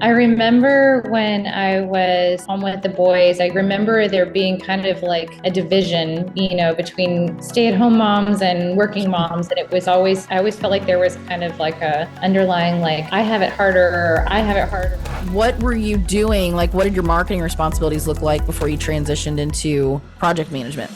I remember when I was home with the boys, I remember there being kind of like a division, between stay-at-home moms and working moms. And I always felt like there was kind of like a underlying, like, I have it harder, or I have it harder. What were you doing? Like, what did your marketing responsibilities look like before you transitioned into project management?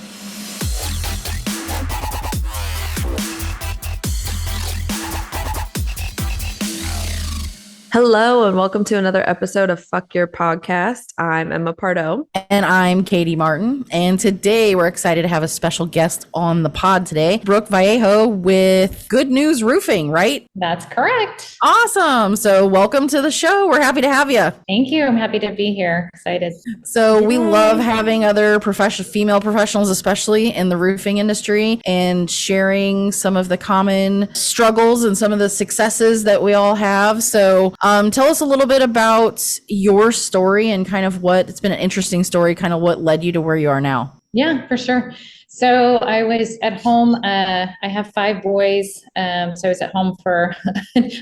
Hello, and welcome to another episode of Fuck Your Podcast. I'm Emma Pardo. And I'm Katy Martin. And today we're excited to have a special guest on the pod today, Brook Vallejo with Good News Roofing, right? That's correct. Awesome. So welcome to the show. We're happy to have you. Thank you. I'm happy to be here. Excited. So we love having other female professionals, especially in the roofing industry, and sharing some of the common struggles and some of the successes that we all have. So tell us a little bit about your story and kind of it's been an interesting story, kind of what led you to where you are now. Yeah, for sure. So I was at home. I have 5 boys. So I was at home for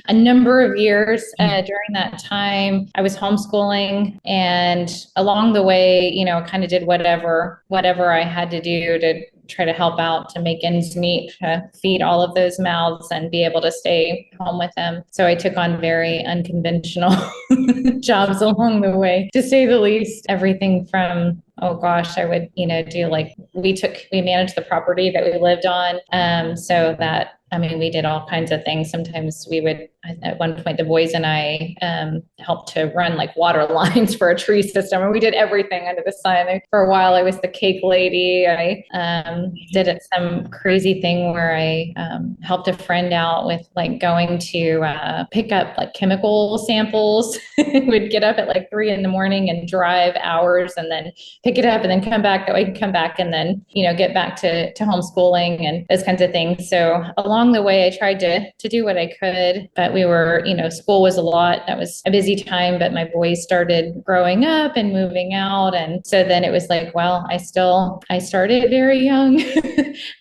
a number of years. During that time, I was homeschooling, and along the way, kind of did whatever I had to do to try to help out to make ends meet, to feed all of those mouths and be able to stay home with them. So I took on very unconventional jobs along the way, to say the least. Everything from, oh gosh, I would, do like, we managed the property that we lived on. We did all kinds of things. Sometimes we would, at one point, the boys and I helped to run like water lines for a tree system, and we did everything under the sun. For a while, I was the cake lady. I did some crazy thing where I helped a friend out with like going to pick up like chemical samples. We'd get up at like 3 a.m. and drive hours, and then pick it up, and then come back. That way I could come back and then, get back to homeschooling and those kinds of things. So along the way, I tried to do what I could, but we were, school was a lot. That was a busy time, but my boys started growing up and moving out. And so then it was like, well, I started very young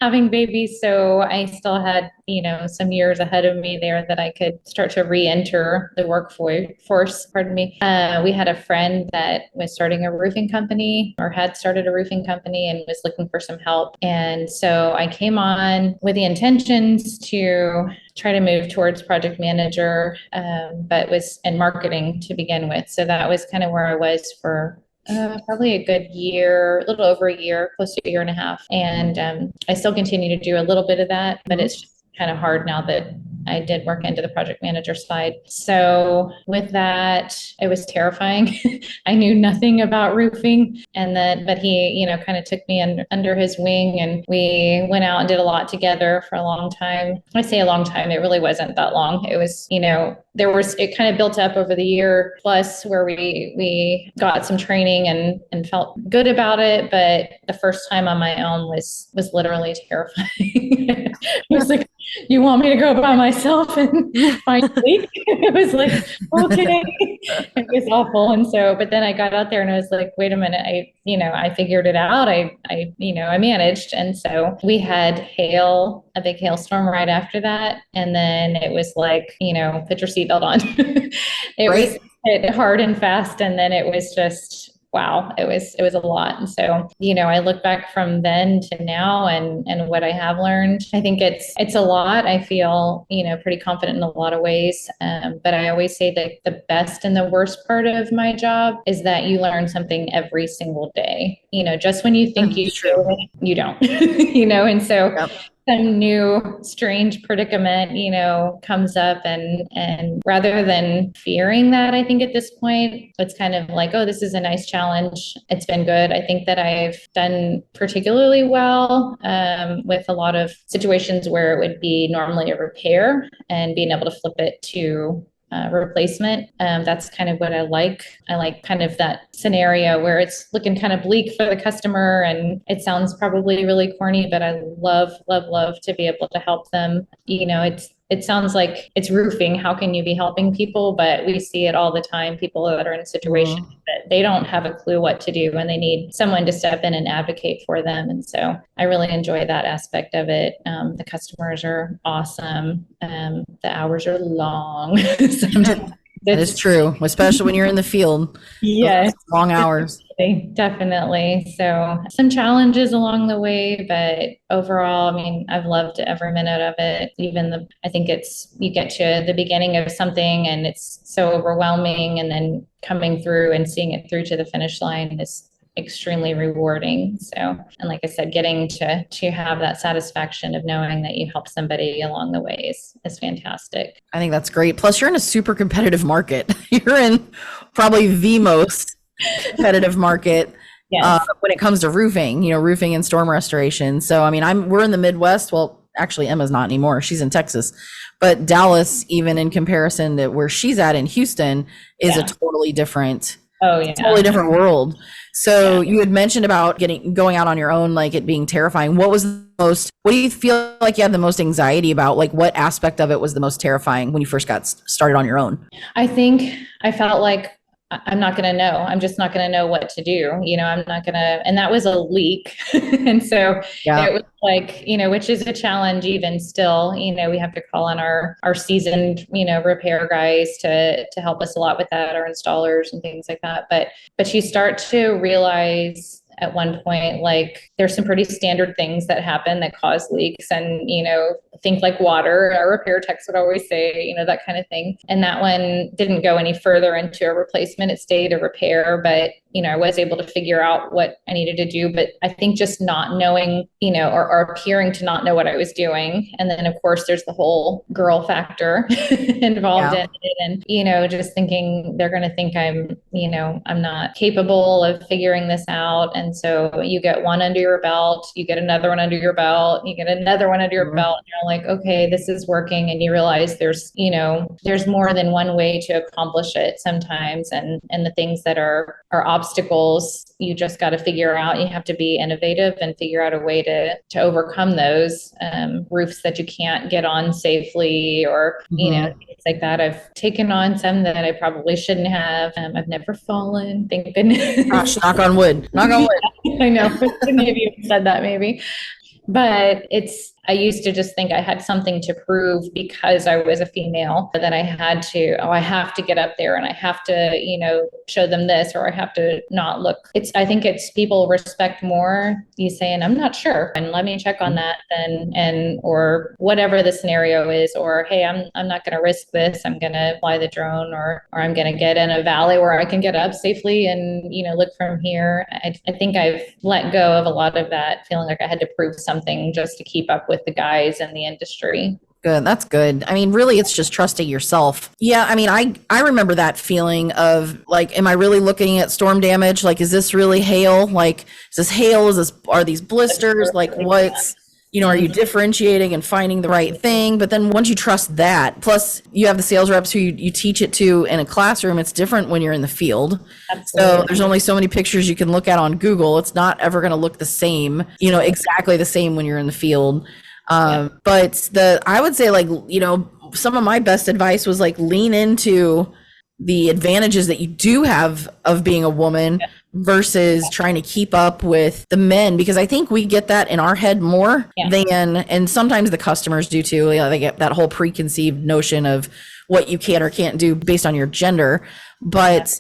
having babies. So I still had, some years ahead of me there that I could start to re-enter the workforce. Pardon me. We had a friend that was starting a roofing company, or had started a roofing company, and was looking for some help. And so I came on with the intentions to try to move towards project manager, but was in marketing to begin with. So that was kind of where I was for probably a good year, a little over a year, close to a year and a half. And I still continue to do a little bit of that, but it's just kind of hard now that I did work into the project manager side. So with that, it was terrifying. I knew nothing about roofing, but he, kind of took me under his wing, and we went out and did a lot together for a long time. I say a long time, it really wasn't that long. It was, it kind of built up over the year plus, where we got some training and felt good about it. But the first time on my own was literally terrifying. It was like, you want me to go by myself and find sleep? It was like, okay. It was awful. And so, but then I got out there and I was like, wait a minute, I figured it out. I managed. And so we had a big hailstorm right after that. And then it was like, put your seatbelt on. It was hit hard and fast. And then it was just, wow, it was a lot. And so, I look back from then to now and what I have learned. I think it's a lot. I feel, pretty confident in a lot of ways. But I always say that the best and the worst part of my job is that you learn something every single day. Just when you think you do, you don't, and so yep. Some new strange predicament, comes up, and rather than fearing that, I think at this point, it's kind of like, oh, this is a nice challenge. It's been good. I think that I've done particularly well with a lot of situations where it would be normally a repair, and being able to flip it to replacement. That's kind of what I like. I like kind of that scenario where it's looking kind of bleak for the customer, and it sounds probably really corny, but I love, love, love to be able to help them. It sounds like it's roofing. How can you be helping people? But we see it all the time. People that are in situations that they don't have a clue what to do, and they need someone to step in and advocate for them. And so I really enjoy that aspect of it. The customers are awesome. The hours are long. Sometimes That is true, especially when you're in the field. Yeah. Long hours. Definitely. So some challenges along the way, but overall, I mean, I've loved every minute of it. I think you get to the beginning of something and it's so overwhelming, and then coming through and seeing it through to the finish line is extremely rewarding. So, and like I said, getting to have that satisfaction of knowing that you help somebody along the way is fantastic. I think that's great. Plus, you're in a super competitive market. You're in probably the most competitive market when it comes to roofing, roofing and storm restoration. So, I mean, we're in the Midwest. Well, actually, Emma's not anymore. She's in Texas. But Dallas, even in comparison to where she's at in Houston, is a totally different world. So you had mentioned about going out on your own, like it being terrifying. What do you feel like you had the most anxiety about? Like what aspect of it was the most terrifying when you first got started on your own? I think I felt like I'm not going to know. I'm just not going to know what to do. I'm not going to, and that was a leak. And so it was like, which is a challenge even still, we have to call on our seasoned, repair guys to help us a lot with that, our installers and things like that. But you start to realize at one point, like there's some pretty standard things that happen that cause leaks, and, think like water. Our repair techs would always say, that kind of thing. And that one didn't go any further into a replacement. It stayed a repair, but, I was able to figure out what I needed to do. But I think just not knowing, or appearing to not know what I was doing. And then of course there's the whole girl factor involved in it. And, just thinking they're going to think I'm not capable of figuring this out. And so you get one under your belt, you get another one under your belt, you get another one under your belt. And you're like, okay, this is working. And you realize there's more than one way to accomplish it sometimes. And the things that are obstacles, you just got to figure out. You have to be innovative and figure out a way to overcome those roofs that you can't get on safely, or things like that. I've taken on some that I probably shouldn't have. I've never fallen, thank goodness. Gosh, knock on wood. Knock on wood. I know. Maybe you said that maybe. But I used to just think I had something to prove because I was a female, that I have to get up there and I have to, show them this, or I have to not look. I think it's people respect more you saying, I'm not sure, and let me check on that then, or whatever the scenario is, or, hey, I'm not going to risk this. I'm going to fly the drone, or I'm going to get in a valley where I can get up safely and, look from here. I think I've let go of a lot of that, feeling like I had to prove something just to keep up with the guys in the industry. Good. That's good. I mean, really, it's just trusting yourself. Yeah. I mean, I remember that feeling of like, am I really looking at storm damage? Like, is this really hail? Like, is this hail? Are these blisters? Like, what's, are you differentiating and finding the right thing? But then once you trust that, plus you have the sales reps who you teach it to in a classroom, it's different when you're in the field. Absolutely. So there's only so many pictures you can look at on Google. It's not ever going to look the same, exactly the same when you're in the field. But I would say, like, some of my best advice was like lean into the advantages that you do have of being a woman versus trying to keep up with the men, because I think we get that in our head more than, and sometimes the customers do too. They get that whole preconceived notion of what you can or can't do based on your gender,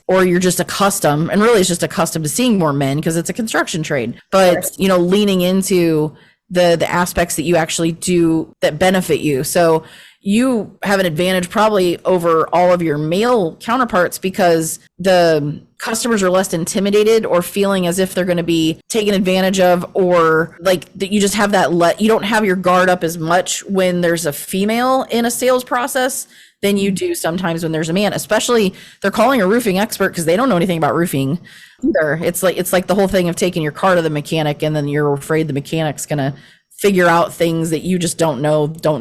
or you're just accustomed, and really it's just accustomed to seeing more men because it's a construction trade, but leaning into the aspects that you actually do that benefit you. So you have an advantage probably over all of your male counterparts because the customers are less intimidated or feeling as if they're going to be taken advantage of, or like that you just have you don't have your guard up as much when there's a female in a sales process than you do sometimes when there's a man, especially they're calling a roofing expert because they don't know anything about roofing either. It's like the whole thing of taking your car to the mechanic and then you're afraid the mechanic's going to figure out things that you just don't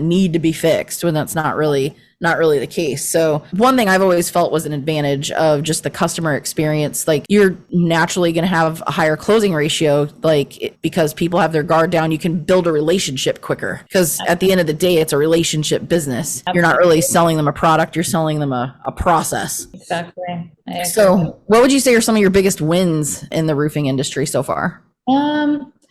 need to be fixed, when that's not really the case. So one thing I've always felt was an advantage of just the customer experience. Like, you're naturally going to have a higher closing ratio, because people have their guard down. You can build a relationship quicker because at the end of the day, it's a relationship business. You're not really selling them a product. You're selling them a process. Exactly. So what would you say are some of your biggest wins in the roofing industry so far?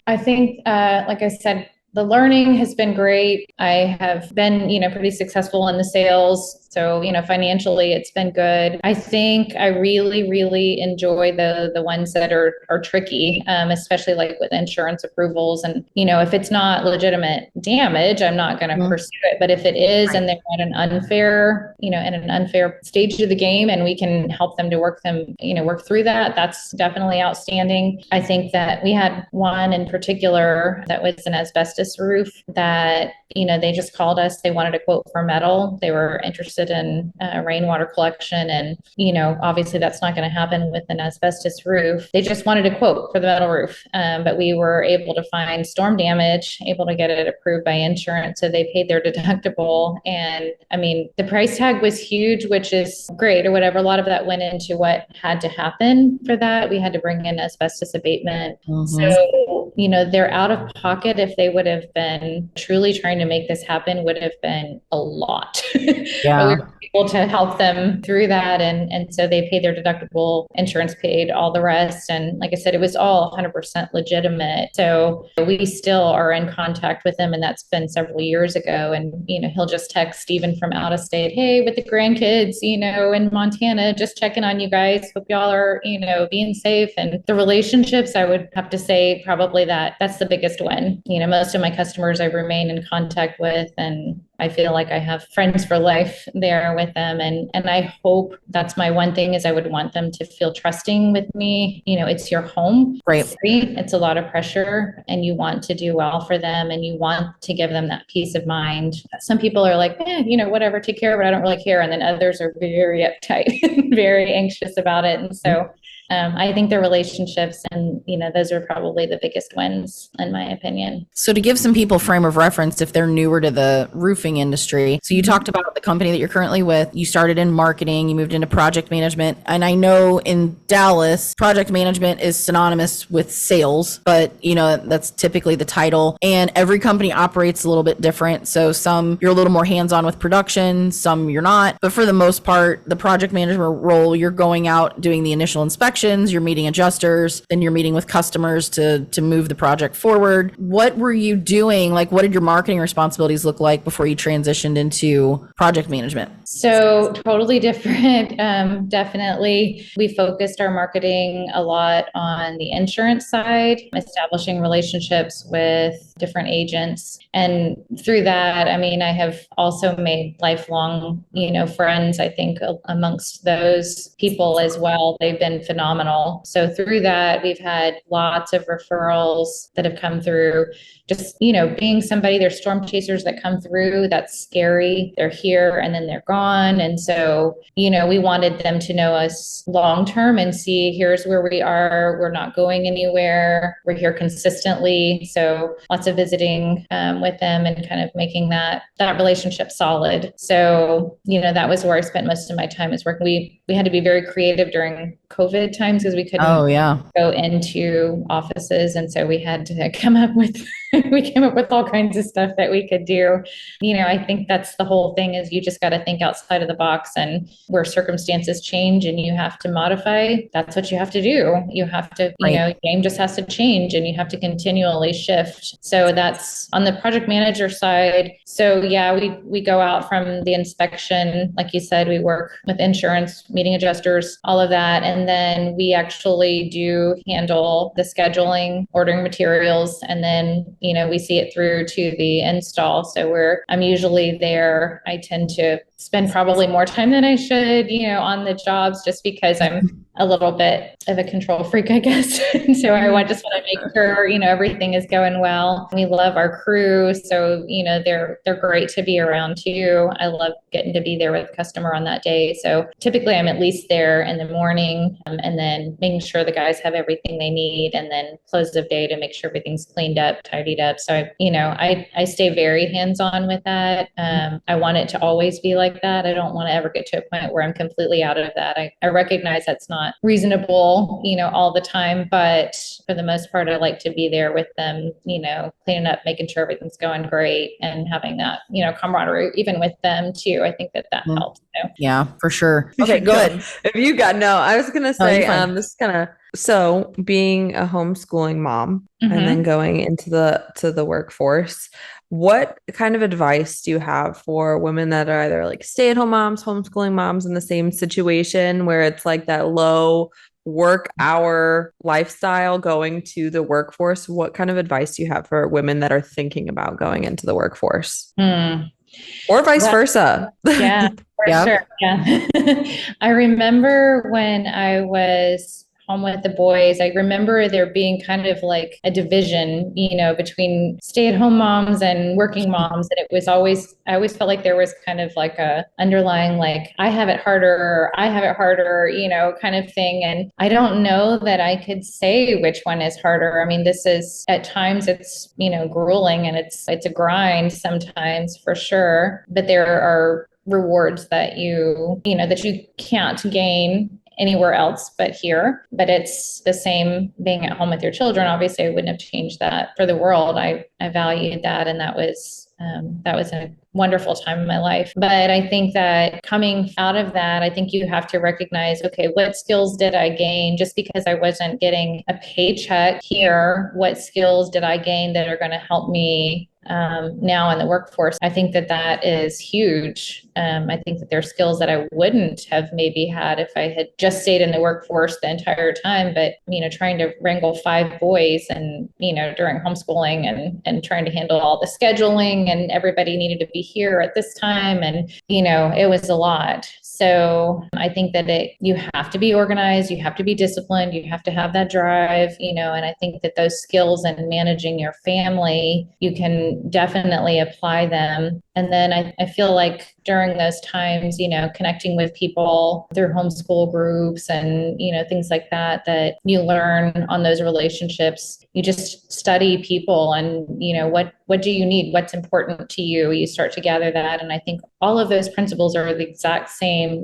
I think, like I said, the learning has been great. I have been, pretty successful in the sales So, financially it's been good. I think I really, really enjoy the ones that are tricky, especially like with insurance approvals. And, if it's not legitimate damage, I'm not going to pursue it. But if it is, and they're at an unfair, in an unfair stage of the game, and we can help them to work through that, that's definitely outstanding. I think that we had one in particular that was an asbestos roof that, they just called us. They wanted a quote for metal. They were interested in rainwater collection. And, obviously that's not going to happen with an asbestos roof. They just wanted a quote for the metal roof. But we were able to find storm damage, able to get it approved by insurance. So they paid their deductible. And I mean, the price tag was huge, which is great or whatever. A lot of that went into what had to happen for that. We had to bring in asbestos abatement. So, they're out of pocket. If they would have been truly trying to make this happen, would have been a lot. Yeah. But we were able to help them through that. And so they paid their deductible, insurance paid all the rest. And like I said, it was all 100% legitimate. So we still are in contact with him, and that's been several years ago. And, he'll just text Stephen from out of state, hey, with the grandkids, in Montana, just checking on you guys. Hope y'all are, being safe. And the relationships, I would have to say probably that's the biggest one. Most of my customers I remain in contact with, and I feel like I have friends for life there with them. And I hope that's my one thing is I would want them to feel trusting with me. It's your home. Right. It's a lot of pressure, and you want to do well for them, and you want to give them that peace of mind. Some people are like, whatever, take care of it. I don't really care. And then others are very uptight, very anxious about it. And so I think the relationships and, those are probably the biggest wins in my opinion. So to give some people frame of reference, if they're newer to the roofing industry, so you talked about the company that you're currently with, you started in marketing, you moved into project management. And I know in Dallas, project management is synonymous with sales, but that's typically the title, and every company operates a little bit different. So some you're a little more hands-on with production, some you're not. But for the most part, the project management role, you're going out doing the initial inspections, you're meeting adjusters, then you're meeting with customers to move the project forward. What were you doing? Like, what did your marketing responsibilities look like before you transitioned into project management? So totally different. Definitely. We focused our marketing a lot on the insurance side, establishing relationships with different agents. And through that, I have also made lifelong, friends, I think, amongst those people as well. They've been phenomenal. So through that, we've had lots of referrals that have come through. Just, being somebody, there's storm chasers that come through. That's scary. They're here and then they're gone. And so, we wanted them to know us long term and see, here's where we are. We're not going anywhere. We're here consistently. So lots of visiting with them and kind of making that relationship solid. So, that was where I spent most of my time is working. We had to be very creative during COVID times because we couldn't go into offices. And so we had to come up with all kinds of stuff that we could do. I think that's the whole thing is you just got to think outside of the box, and where circumstances change and you have to modify, that's what you have to do. You have to, game just has to change and you have to continually shift. So that's on the project manager side. So yeah, we go out from the inspection, like you said, we work with insurance, meeting adjusters, all of that. And then we actually do handle the scheduling, ordering materials, and then, we see it through to the install. So I'm usually there. I tend to spend probably more time than I should, on the jobs just because I'm a little bit of a control freak, I guess. And so I just want to make sure, everything is going well. We love our crew. So, they're great to be around too. I love getting to be there with the customer on that day. So typically I'm at least there in the morning and then making sure the guys have everything they need, and then close of day to make sure everything's cleaned up, tidied up. So I stay very hands-on with that. I want it to always be like that. I don't want to ever get to a point where I'm completely out of that. I recognize that's not reasonable, all the time, but for the most part, I like to be there with them, cleaning up, making sure everything's going great, and having that, camaraderie even with them too. I think that helps. Yeah, for sure. Okay, go ahead. I was going to say, this is kind of So being a homeschooling mom and then going into the workforce, what kind of advice do you have for women that are either like stay-at-home moms, homeschooling moms in the same situation where it's like that low work hour lifestyle going to the workforce? What kind of advice do you have for women that are thinking about going into the workforce? Or vice versa? Yeah, for sure. Yeah. I remember when I was home with the boys, I remember there being kind of like a division, between stay-at-home moms and working moms. And I always felt like there was kind of like a underlying, like, I have it harder, or I have it harder, kind of thing. And I don't know that I could say which one is harder. I mean, at times it's, grueling, and it's a grind sometimes, for sure. But there are rewards that that you can't gain anywhere else but here. But it's the same being at home with your children. Obviously, I wouldn't have changed that for the world. I valued that, and that was a wonderful time in my life. But I think that coming out of that, I think you have to recognize, okay, what skills did I gain just because I wasn't getting a paycheck here? What skills did I gain that are going to help me now in the workforce? I think that is huge. I think that there are skills that I wouldn't have maybe had if I had just stayed in the workforce the entire time. But, trying to wrangle 5 boys and, during homeschooling and trying to handle all the scheduling, and everybody needed to be here at this time. And, it was a lot. So I think that you have to be organized, you have to be disciplined, you have to have that drive, and I think that those skills in managing your family, you can definitely apply them. And then I feel like during those times, connecting with people through homeschool groups and, things like that, that you learn on those relationships. You just study people and, what do you need? What's important to you? You start to gather that. And I think all of those principles are the exact same.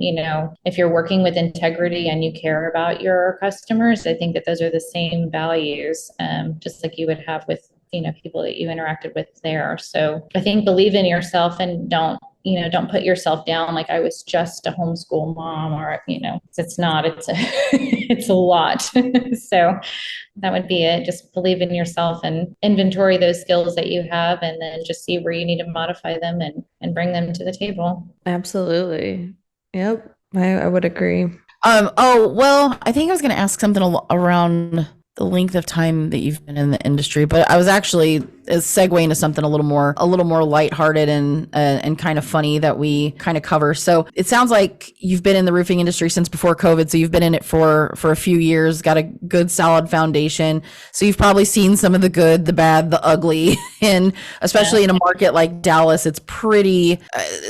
If you're working with integrity and you care about your customers, I think that those are the same values, just like you would have with people that you interacted with there. So I think believe in yourself and don't put yourself down like I was just a homeschool mom, or, it's not, it's a lot. So that would be it. Just believe in yourself and inventory those skills that you have, and then just see where you need to modify them and bring them to the table. Absolutely. Yep. I would agree. Well, I think I was going to ask something around the length of time that you've been in the industry, but I was actually segue into something a little more lighthearted and kind of funny that we kind of cover. So it sounds like you've been in the roofing industry since before COVID. So you've been in it for a few years, got a good solid foundation. So you've probably seen some of the good, the bad, the ugly, and especially in a market like Dallas, it's pretty,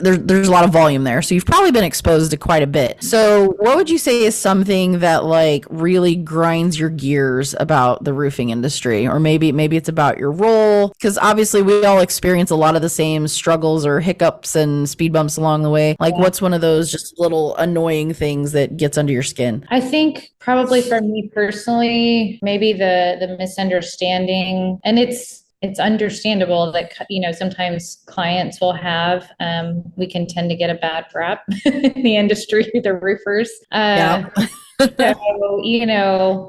there's a lot of volume there. So you've probably been exposed to quite a bit. So what would you say is something that like really grinds your gears about the roofing industry? Or maybe it's about your role, because obviously we all experience a lot of the same struggles or hiccups and speed bumps along the way. Like, what's one of those just little annoying things that gets under your skin? I think probably for me personally, maybe the misunderstanding, and it's understandable that, sometimes clients will have, we can tend to get a bad rap in the industry, the roofers. So,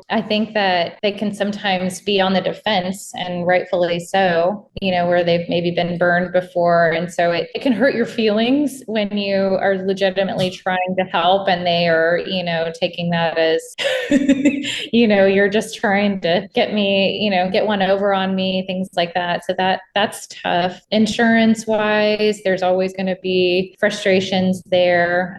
I think that they can sometimes be on the defense, and rightfully so, where they've maybe been burned before. And so it can hurt your feelings when you are legitimately trying to help, and they are, taking that as, you're just trying to get me, get one over on me, things like that. So that's tough. Insurance wise, there's always going to be frustrations there.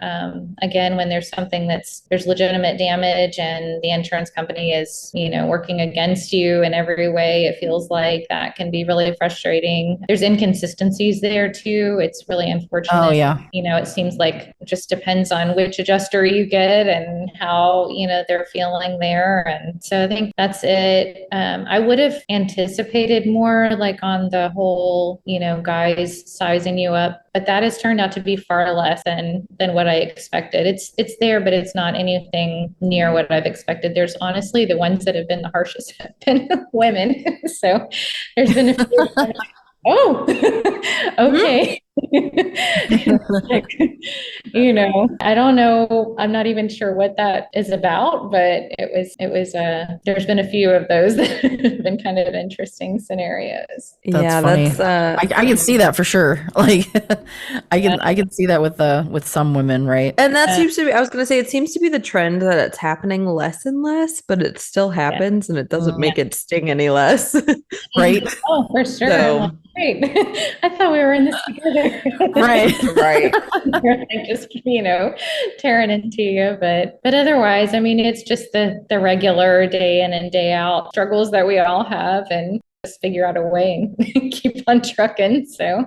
Again, when there's something there's legitimate damage and the insurance company is, working against you in every way, it feels like that can be really frustrating. There's inconsistencies there too. It's really unfortunate. Oh, yeah. It seems like it just depends on which adjuster you get and how, they're feeling there. And so I think that's it. I would have anticipated more like on the whole, guys sizing you up, but that has turned out to be far less than what I expected. It's there, but it's not anything near what I've expected. There's honestly the ones that have been the harshest have been women. So there's been a few. Oh, okay. Like, I don't know. I'm not even sure what that is about, but there's been a few of those that have been kind of interesting scenarios. That's Yeah, funny. that's I can see that for sure. Like I can see that with some women, right? and that Uh, seems to be, I was going to say, it seems to be the trend that it's happening less and less, but it still yeah. happens and it doesn't Mm, make it sting any less. right. Oh, for sure. I'm like, So, great. I thought we were in this together. Right. right. Like just, tearing into you. But otherwise, I mean, it's just the regular day in and day out struggles that we all have and just figure out a way and keep on trucking. So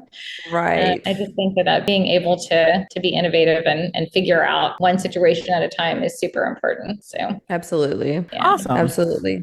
Right. I just think that being able to be innovative and figure out one situation at a time is super important. So Absolutely. yeah. Awesome. Absolutely.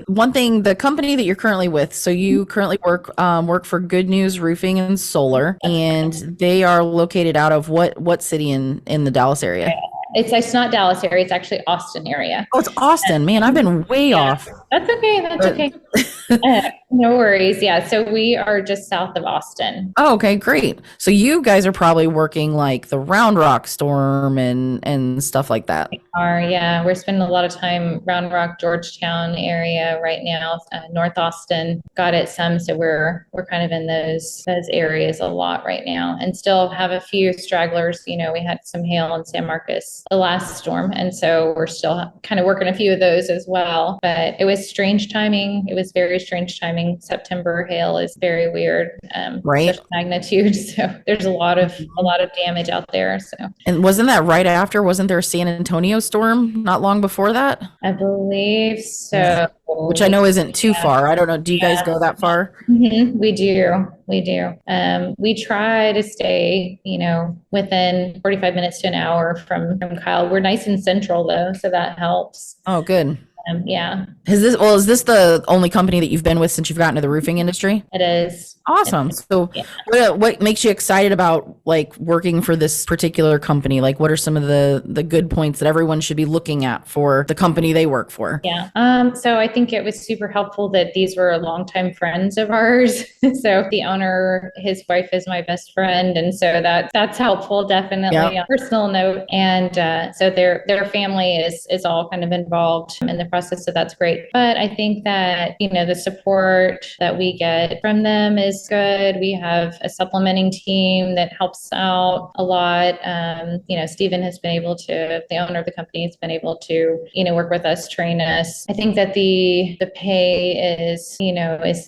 One thing, the company that you're currently with, so you currently work for Good News Roofing and Solar, and they are located out of what city in the Dallas area? It's not Dallas area, it's actually Austin area. Oh, it's Austin. Man, I've been way Yeah, off. that's okay. That's But- okay. No worries. Yeah. So we are just south of Austin. Oh, okay, great. So you guys are probably working like the Round Rock storm and stuff like that. Yeah, we're spending a lot of time Round Rock, Georgetown area right now. North Austin got it some, so we're kind of in those areas a lot right now, and still have a few stragglers. We had some hail in San Marcos the last storm, and so we're still kind of working a few of those as well. But it was strange timing. It was very strange timing. September hail is very weird, Right. such magnitude. So there's a lot of damage out there. So And wasn't that right after? Wasn't there a San Antonio storm not long before that? I believe so. Yeah. Which I know isn't too Yeah. far. I don't know. Do you guys go that far? We do. We do. We try to stay, within 45 minutes to an hour from Kyle. We're nice and central though, so that helps. Oh, good. Yeah, Is this the only company that you've been with since you've gotten to the roofing industry? it is. Awesome. So Yeah. what makes you excited about like working for this particular company? Like what are some of the good points that everyone should be looking at for the company they work for? Yeah. So I think it was super helpful that these were longtime friends of ours. So the owner, his wife is my best friend, and so that's helpful, definitely on Yeah. a personal note. And so their family is all kind of involved in the process, so that's great. But I think that the support that we get from them is good. We have a supplementing team that helps out a lot. Stephen has been able to, the owner of the company has been able to, work with us, train us. I think that the pay is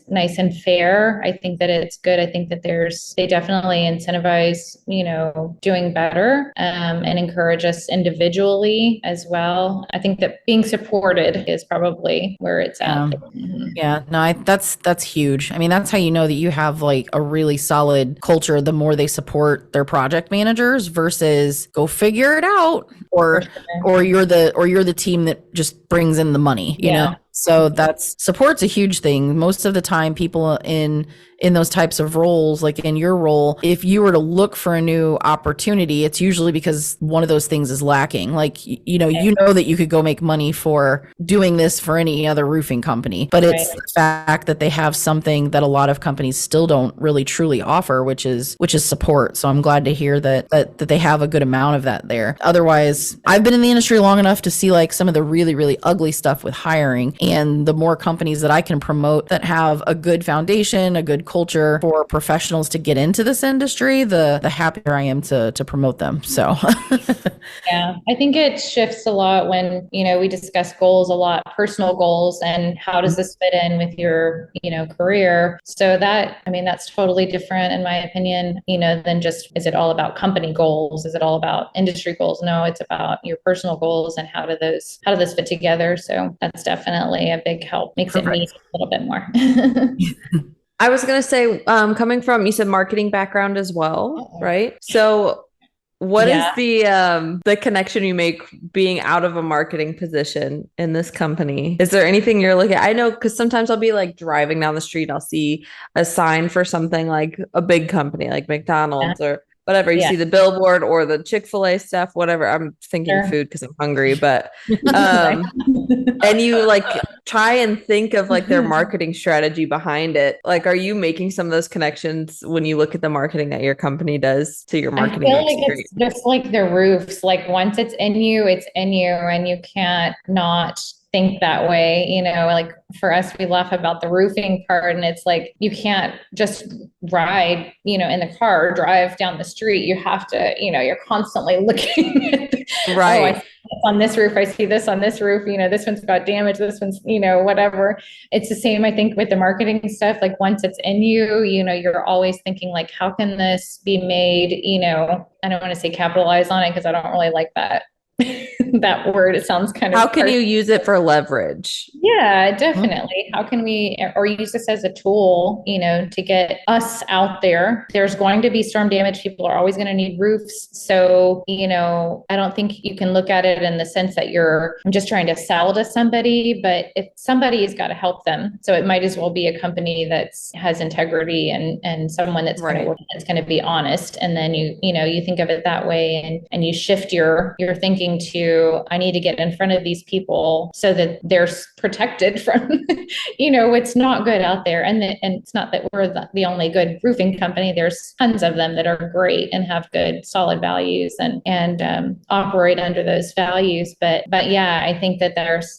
nice and fair. I think that it's good. I think that they definitely incentivize, doing better, and encourage us individually as well. I think that being supported is probably where it's at. Mhm. Yeah, no, that's huge. I mean, that's how you know that you have like a really solid culture. The more they support their project managers versus go figure it out, or you're the team that just brings in the money. You know, so that's support's a huge thing. Most of the time, people in those types of roles, like in your role, if you were to look for a new opportunity, it's usually because one of those things is lacking. Like, you know that you could go make money for doing this for any other roofing company, but it's the fact that they have something that a lot of companies still don't really truly offer, which is support. So I'm glad to hear that they have a good amount of that there. Otherwise, I've been in the industry long enough to see like some of the really, really ugly stuff with hiring, and the more companies that I can promote that have a good foundation, a good culture for professionals to get into this industry, the happier I am to promote them. So Yeah, I think it shifts a lot when, we discuss goals a lot, personal goals, and how does this fit in with your, career. So that's totally different in my opinion, than just, is it all about company goals? Is it all about industry goals? No, it's about your personal goals and how do those fit together? So that's definitely a big help, makes it mean a little bit more. I was going to say, coming from, you said marketing background as well, right? So what is the connection you make being out of a marketing position in this company? Is there anything you're looking at? I know, because sometimes I'll be like driving down the street, I'll see a sign for something like a big company like McDonald's or whatever. You see the billboard or the Chick-fil-A stuff, whatever. I'm thinking food because I'm hungry, but and you like try and think of like their marketing strategy behind it. Like, are you making some of those connections when you look at the marketing that your company does to your marketing I feel like experience? it's just like the roofs. Like once it's in you, and you can't not think that way. Like for us, we laugh about the roofing part, and it's like you can't just ride, in the car or drive down the street. You have to, you're constantly looking at, oh, I Right. see this on this roof, I see this on this roof, this one's got damage, this one's, whatever. It's the same, I think, with the marketing stuff. Like once it's in you, you're always thinking like, how can this be made, I don't want to say capitalize on it because I don't really like that that word. It sounds kind of How can harsh. you use it for leverage? Yeah, definitely. How can we, or use this as a tool, to get us out there? There's going to be storm damage. People are always going to need roofs. So, I don't think you can look at it in the sense that I'm just trying to sell to somebody, but if somebody's got to help them. So it might as well be a company that has integrity and someone that's going to work, that's going to be honest. And then you think of it that way, and you shift your thinking to, I need to get in front of these people so that they're protected from, what's not good out there. And it's not that we're the only good roofing company. There's tons of them that are great and have good, solid values and operate under those values. But yeah, I think that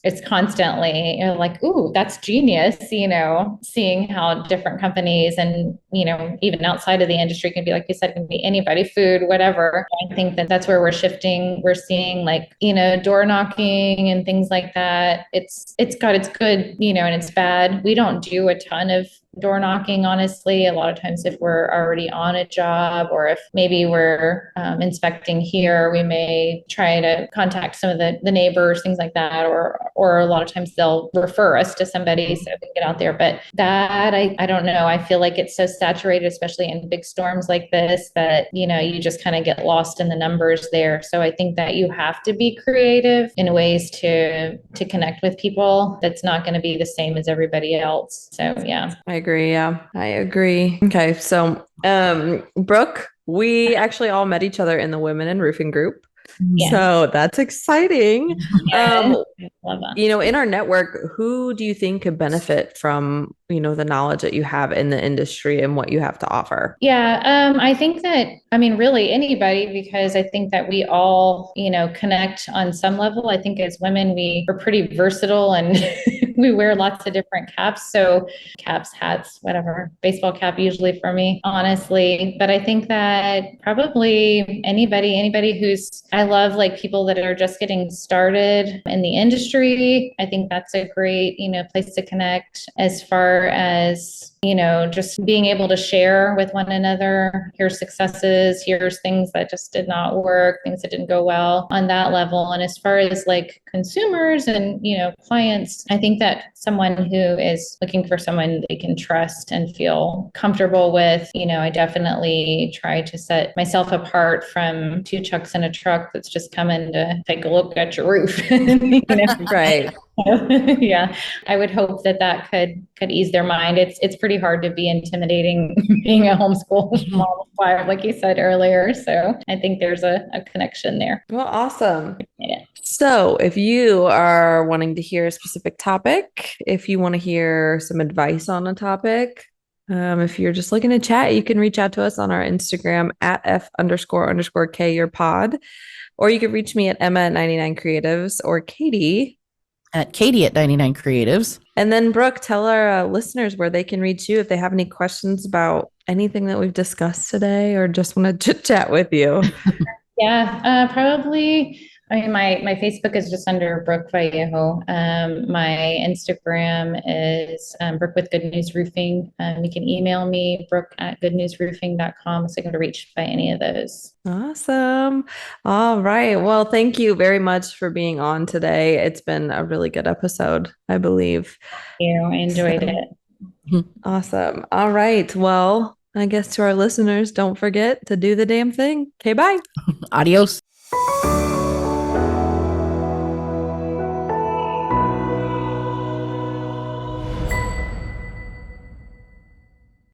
it's constantly like, ooh, that's genius, seeing how different companies and, even outside of the industry can be, like you said, can be anybody, food, whatever. I think that that's where we're shifting. We're seeing like, door knocking and things like that. It's got its good, and it's bad. We don't do a ton of door knocking, honestly. A lot of times if we're already on a job, or if maybe we're inspecting here, we may try to contact some of the neighbors, things like that, or a lot of times they'll refer us to somebody so we can get out there. But that, I don't know. I feel like it's so saturated, especially in big storms like this, that, you just kind of get lost in the numbers there. So I think that you have to be creative in ways to connect with people that's not going to be the same as everybody else. So yeah. I agree. Yeah, I agree. Okay. So, Brooke, we actually all met each other in the Women in Roofing group. Yeah. So that's exciting. Yeah. Love that. In our network, who do you think could benefit from, the knowledge that you have in the industry and what you have to offer? Yeah, I think that, really anybody, because I think that we all, connect on some level. I think as women, we are pretty versatile and we wear lots of different caps. So caps, hats, whatever, baseball cap usually for me, honestly. But I think that probably anybody I love like people that are just getting started in the industry. I think that's a great, place to connect as far as, just being able to share with one another. Here's successes, here's things that just did not work, things that didn't go well on that level. And as far as like consumers and, clients, I think that someone who is looking for someone they can trust and feel comfortable with, I definitely try to set myself apart from two chucks in a truck that's just coming to take a look at your roof. Right. Yeah, I would hope that could ease their mind. It's pretty hard to be intimidating being a homeschool mom of five, like you said earlier. So I think there's a connection there. Well, awesome. Yeah. So if you are wanting to hear a specific topic, if you want to hear some advice on a topic, if you're just looking to chat, you can reach out to us on our Instagram at F__K your pod, or you can reach me at Emma at 99 Creatives or Katy at Katy at 99 Creatives. And then Brooke, tell our listeners where they can reach you if they have any questions about anything that we've discussed today or just want to chat with you. Yeah, probably. My Facebook is just under Brook Vallejo. My Instagram is Brook with Good News Roofing. You can email me, brook@goodnewsroofing.com, so you can reach by any of those. Awesome. All right. Well, thank you very much for being on today. It's been a really good episode, I believe. Thank you. I enjoyed it. Awesome. All right. Well, I guess to our listeners, don't forget to do the damn thing. Okay, bye. Adios.